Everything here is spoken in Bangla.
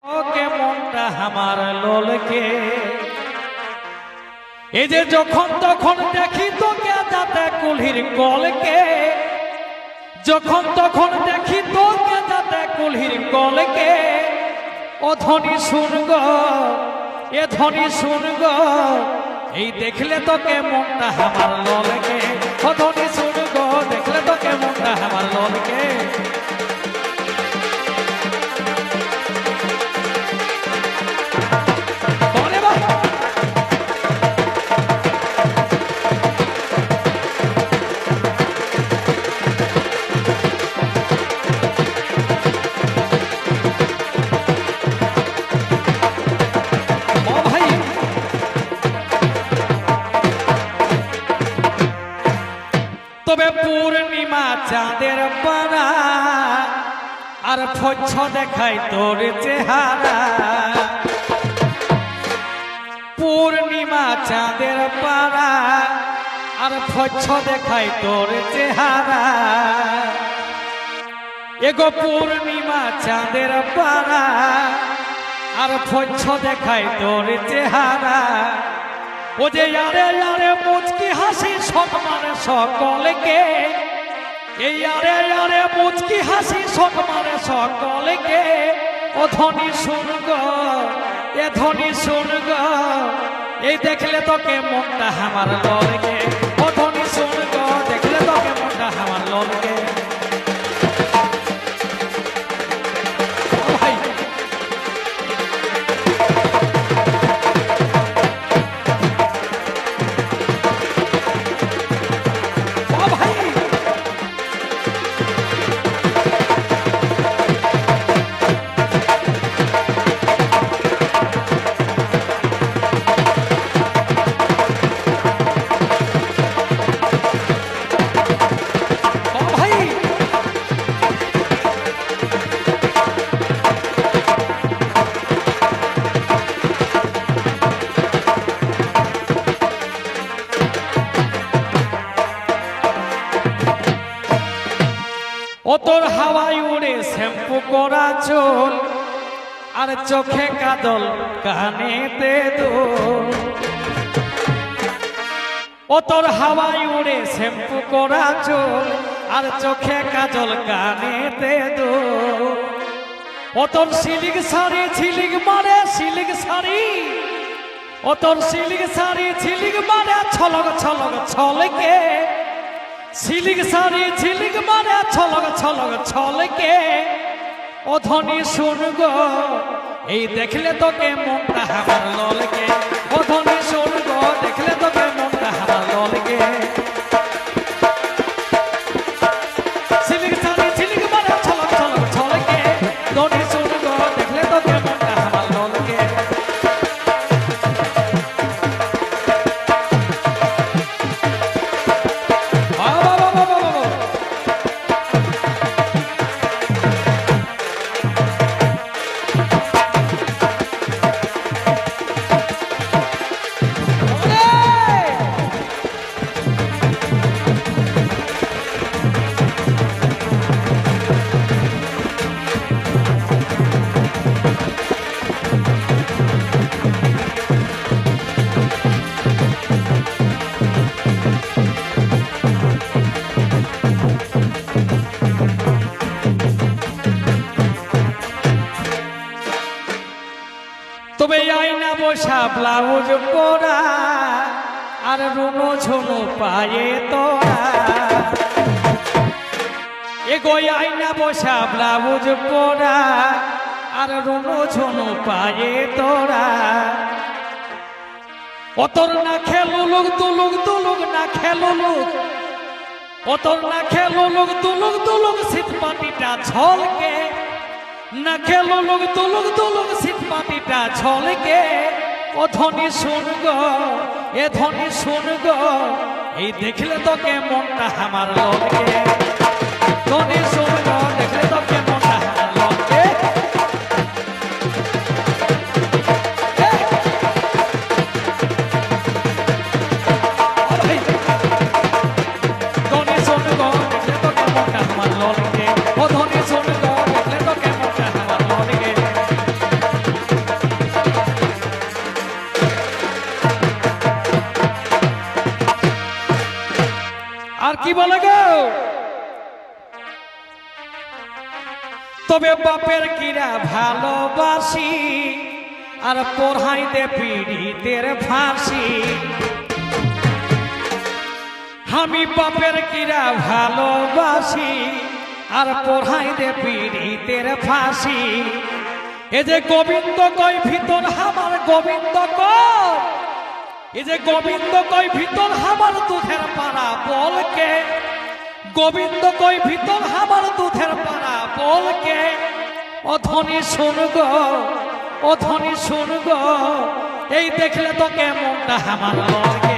ওকে মনটা আমার লোলকে এই যে যখন তখন দেখি তোকে যাতে কুলহির কলকে যখন তখন দেখি তোকে যাতে কুলহির কলকে ও ধ্বনি শুনগ এ ধ্বনি শুনগ এই দেখলে তোকে মনটা আমার লোলকে ও ধ্বনি শুনগ দেখলে তোকে মনটা আমার লোলকে তবে পূর্ণিমা চাঁদের পানা আর ফচ্ছ দেখাই তোর চেহারা পূর্ণিমা চাঁদের পানা আর ফচ্ছ দেখাই তোর চেহারা এগো পূর্ণিমা চাঁদের পানা আর ফচ্ছ দেখাই তোর চেহারা ও যে আরে আরে মুচকি হাসি সব মানে সকলকে এই আরে আরে মুচকি হাসি সব মানে সকলকে ও ধ্বনি শুনগ এ ধ্বনি শুনগ এই দেখলে তোকে মনটা আমার ললকে ও ধ্বনি শুনগ দেখলে তোকে মনটা আমার ললকে ও তোর হাওয়ায় উড়ে শ্যাম্পু করা চুল আর চোখে কাজল কানেতে দোল ও তোর হাওয়ায় উড়ে শ্যাম্পু করা চুল আর চোখে কাজল কানেতে দোল ও তোর সিলিক শাড়ি ঝিলিক মারে সিলিক শাড়ি ও তোর সিলিক শাড়ি ঝিলিক মারে ছলক ছলক ছলকে সিলিক শাড়ি ঝিলিক মারে ছলক ছলক ছলকে ও ধ্বনি শুনগ এই দেখলে তোকে মনটা আমার ললকে ও ধ্বনি শুনগ দেখলে তোকে মনটা আমার ললকে সিলিক শাড়ি ঝিলিক মারে ছলক ছলক ছলকে ধ্বনি শুনগ দেখলে তোকে মনটা আমার ললকে তবে আয়না বসা ব্লাউজ পরা আর রুনো ঝুনো পায়ে তোরা এগো আয়না বসা ব্লাউজ পরা আর রুনো ঝুনো পায়ে তোরা অতর না খেলুলুক তুলুক তুলুক না খেলুলুক অতর না খেলুলুক তুলুক তুলুক শীত পাটিটা ঝলকে না খেলুলুক তুলুক তুলুক শীত পাটিটা ঝলকে ও ধ্বনি শুনগ এ ধ্বনি শুনগ এই দেখলে তোকে মনটা আমার ললকে ধ্বনি শুনগ দেখলে তোকে মনটা আমার ললকে ধ্বনি শুনগ দেখলে তোকে মনটা আমার ললকে ও ধ্বনি শুনগ দেখলে তোকে মনটা আমার ললকে বলে গো তবে বাপের কিরা ভালোবাসি আর পড়াই দে পীড়িতের ফাঁসি আমি বাপের কিরা ভালোবাসি আর পড়াই দে পীড়িতের ফাঁসি এ যে গোবিন্দ কই ভিতর আমার গোবিন্দ কই এ যে গোবিন্দ কই ভিতর আমার দুধের পাড়া বলকে গোবিন্দ কই ভিতর আমার দুধের পাড়া বলকে অধনি শুনগ অধনি শুনগ এই দেখলে তো কেমনটা আমার লগে